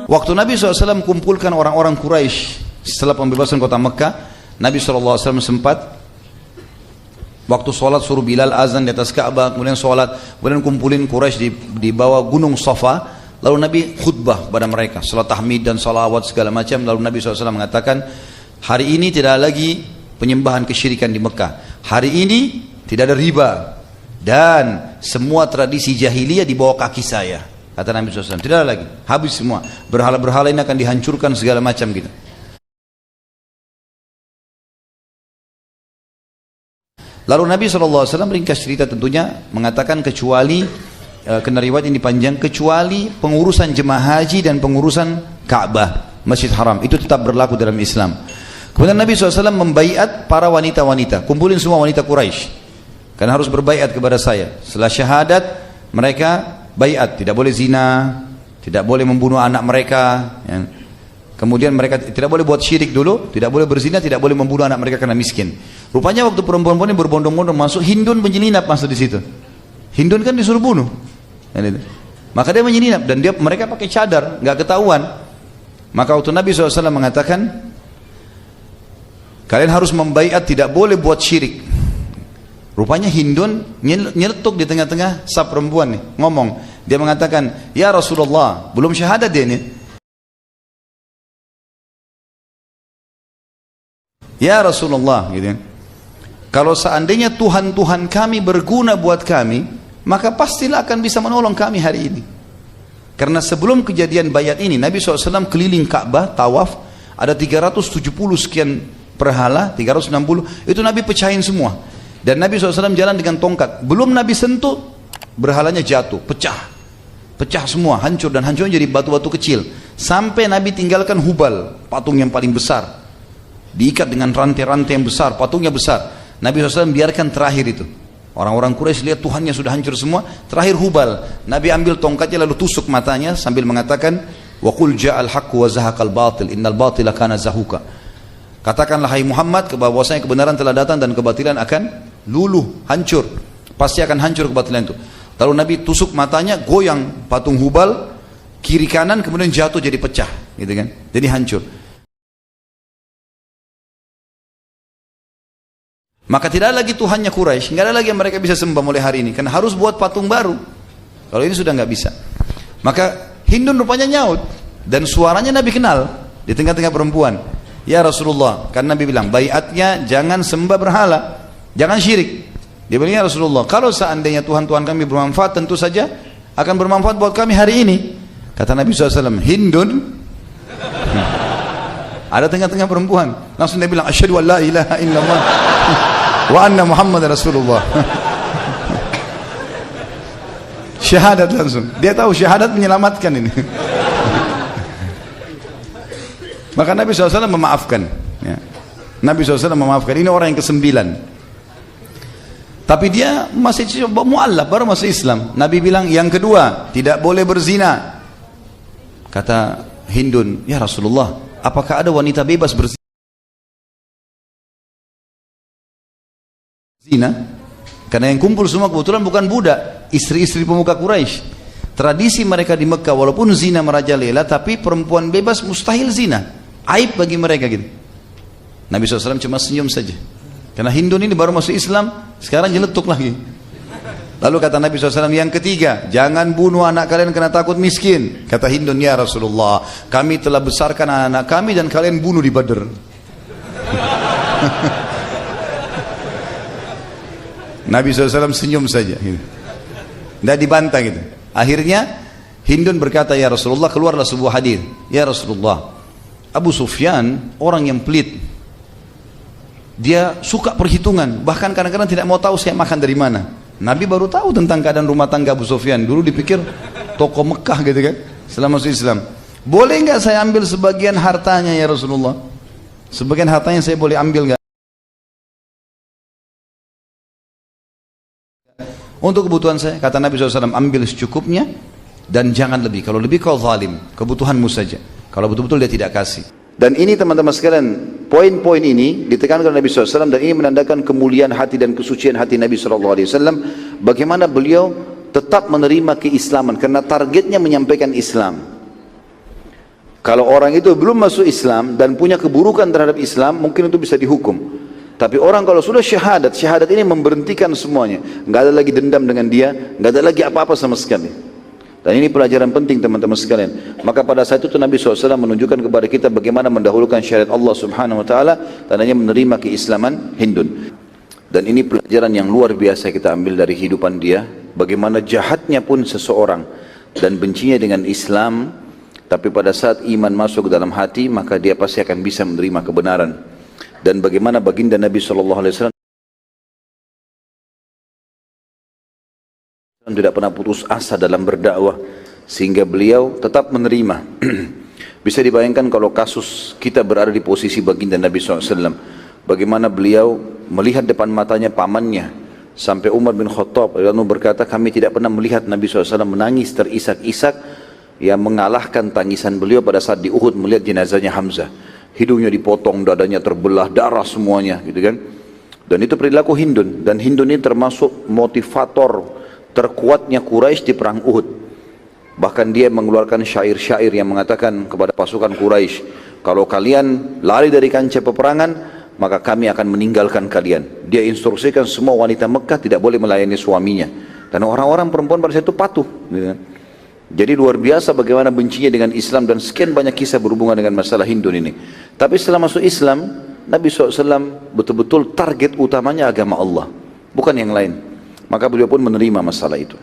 Waktu Nabi SAW kumpulkan orang-orang Quraisy setelah pembebasan kota Mekah, Nabi SAW sempat waktu sholat suruh Bilal azan di atas Ka'bah, kemudian sholat, kemudian kumpulin Quraisy di bawah gunung Safa. Lalu Nabi khutbah pada mereka, salat tahmid dan salawat segala macam. Lalu Nabi SAW mengatakan, hari ini tidak lagi penyembahan kesyirikan di Mekah. Hari ini tidak ada riba dan semua tradisi jahiliyah di bawah kaki saya. Kata Nabi SAW, tidak ada lagi, habis semua. Berhala-berhala ini akan dihancurkan segala macam gitu. Lalu Nabi SAW ringkas cerita tentunya mengatakan kecuali, kena riwayat ini panjang, kecuali pengurusan jemaah haji dan pengurusan Ka'bah, Masjid Haram, itu tetap berlaku dalam Islam. Kemudian Nabi SAW membaiat para wanita-wanita, kumpulin semua wanita Quraisy, karena harus berbaiat kepada saya. Setelah syahadat mereka baiat, tidak boleh zina, tidak boleh membunuh anak mereka, ya. Kemudian mereka tidak boleh buat syirik dulu, tidak boleh berzina, tidak boleh membunuh anak mereka karena miskin. Rupanya waktu perempuan-perempuan ini berbondong-bondong masuk, Hindun menyelinap masuk di situ. Hindun kan disuruh bunuh, maka dia menyelinap dan mereka pakai cadar, nggak ketahuan. Maka waktu Nabi SAW mengatakan, kalian harus membaiat, tidak boleh buat syirik. Rupanya Hindun nyeletuk di tengah-tengah saf perempuan nih, ngomong. Dia mengatakan, ya Rasulullah, belum syahadat dia ini. Ya Rasulullah, gitu. Kalau seandainya Tuhan-Tuhan kami berguna buat kami, maka pastilah akan bisa menolong kami hari ini. Karena sebelum kejadian bayat ini, Nabi SAW keliling Ka'bah, tawaf, ada 370 sekian berhala, 360, itu Nabi pecahin semua. Dan Nabi SAW jalan dengan tongkat, belum Nabi sentuh, berhalanya jatuh, pecah semua, hancur, dan hancurnya jadi batu-batu kecil. Sampai Nabi tinggalkan Hubal, patung yang paling besar, diikat dengan rantai-rantai yang besar, patungnya besar. Nabi SAW biarkan terakhir itu. Orang-orang Quraisy lihat Tuhannya sudah hancur semua, terakhir Hubal. Nabi ambil tongkatnya lalu tusuk matanya sambil mengatakan, wa qul ja'al haqqu wa zahaqal batil innal batila kana zahuqa. Katakanlah hai Muhammad, bahwasanya kebenaran telah datang dan kebatilan akan luluh, hancur. Pasti akan hancur kebatilan itu. Lalu Nabi tusuk matanya, goyang patung Hubal kiri kanan, kemudian jatuh jadi pecah, gitu kan? Jadi hancur. Maka tidak ada lagi Tuhannya Quraisy, nggak ada lagi yang mereka bisa sembah mulai hari ini, karena harus buat patung baru. Kalau ini sudah nggak bisa. Maka Hindun rupanya nyaut, dan suaranya Nabi kenal di tengah-tengah perempuan. Ya Rasulullah, karena Nabi bilang baiatnya jangan sembah berhala, jangan syirik. Dia bilang, ya Rasulullah, kalau seandainya Tuhan-Tuhan kami bermanfaat, tentu saja akan bermanfaat buat kami hari ini. Kata Nabi SAW, Hindun, ada tengah-tengah perempuan, langsung dia bilang, asyhadu an la ilaha illallah wa anna Muhammad Rasulullah. Syahadat langsung. Dia tahu syahadat menyelamatkan ini. Maka Nabi SAW memaafkan, ya. Nabi SAW memaafkan. Ini orang yang ke-9. Tapi dia masih mu'allaf, baru masuk Islam. Nabi bilang, yang kedua, tidak boleh berzina. Kata Hindun, ya Rasulullah, apakah ada wanita bebas berzina? Karena yang kumpul semua kebetulan bukan budak, istri-istri pemuka Quraisy. Tradisi mereka di Mekah, walaupun zina merajalela, tapi perempuan bebas mustahil zina. Aib bagi mereka gitu. Nabi SAW cuma senyum saja. Karena Hindun ini baru masuk Islam, sekarang jeletuk lagi. Lalu kata Nabi SAW, yang ketiga, jangan bunuh anak kalian karena takut miskin. Kata Hindun, ya Rasulullah, kami telah besarkan anak kami dan kalian bunuh di Badr. Nabi SAW senyum saja, tidak dibantah gitu. Akhirnya Hindun berkata, ya Rasulullah, keluarlah sebuah hadis. Ya Rasulullah, Abu Sufyan orang yang pelit, dia suka perhitungan, bahkan kadang-kadang tidak mau tahu saya makan dari mana. Nabi baru tahu tentang keadaan rumah tangga Abu Sufyan. Dulu dipikir toko Mekah gitu kan, setelah masuk Islam. Boleh nggak saya ambil sebagian hartanya ya Rasulullah? Sebagian hartanya saya boleh ambil nggak? Untuk kebutuhan saya, kata Nabi SAW, ambil secukupnya dan jangan lebih. Kalau lebih kau zalim, kebutuhanmu saja. Kalau betul-betul dia tidak kasih. Dan ini teman-teman sekalian, poin-poin ini ditekankan oleh Nabi SAW, dan ini menandakan kemuliaan hati dan kesucian hati Nabi SAW. Bagaimana beliau tetap menerima keislaman, karena targetnya menyampaikan Islam. Kalau orang itu belum masuk Islam dan punya keburukan terhadap Islam, mungkin itu bisa dihukum. Tapi orang kalau sudah syahadat, syahadat ini memberhentikan semuanya. Nggak ada lagi dendam dengan dia, nggak ada lagi apa-apa sama sekali. Dan ini pelajaran penting teman-teman sekalian. Maka pada saat itu Nabi SAW menunjukkan kepada kita bagaimana mendahulukan syariat Allah Subhanahu Wa Taala dan hanya menerima keislaman Hindun. Dan ini pelajaran yang luar biasa kita ambil dari kehidupan dia. Bagaimana jahatnya pun seseorang dan bencinya dengan Islam, tapi pada saat iman masuk ke dalam hati, maka dia pasti akan bisa menerima kebenaran. Dan bagaimana baginda Nabi SAW tidak pernah putus asa dalam berdakwah, sehingga beliau tetap menerima. Bisa dibayangkan kalau kasus kita berada di posisi baginda Nabi SAW, bagaimana beliau melihat depan matanya pamannya, sampai Umar bin Khattab lalu berkata, kami tidak pernah melihat Nabi SAW menangis terisak-isak yang mengalahkan tangisan beliau pada saat di Uhud melihat jenazahnya Hamzah. Hidungnya dipotong, dadanya terbelah, darah semuanya, gitu kan. Dan itu perilaku Hindun, dan Hindun ini termasuk motivator terkuatnya Quraisy di perang Uhud. Bahkan dia mengeluarkan syair-syair yang mengatakan kepada pasukan Quraisy, kalau kalian lari dari kancah peperangan, maka kami akan meninggalkan kalian. Dia instruksikan semua wanita Mekah tidak boleh melayani suaminya, dan orang-orang perempuan pada saat itu patuh, gitu kan. Jadi luar biasa bagaimana bencinya dengan Islam, dan sekian banyak kisah berhubungan dengan masalah Hindun ini. Tapi setelah masuk Islam, Nabi SAW betul-betul target utamanya agama Allah, bukan yang lain. Maka beliau pun menerima masalah itu.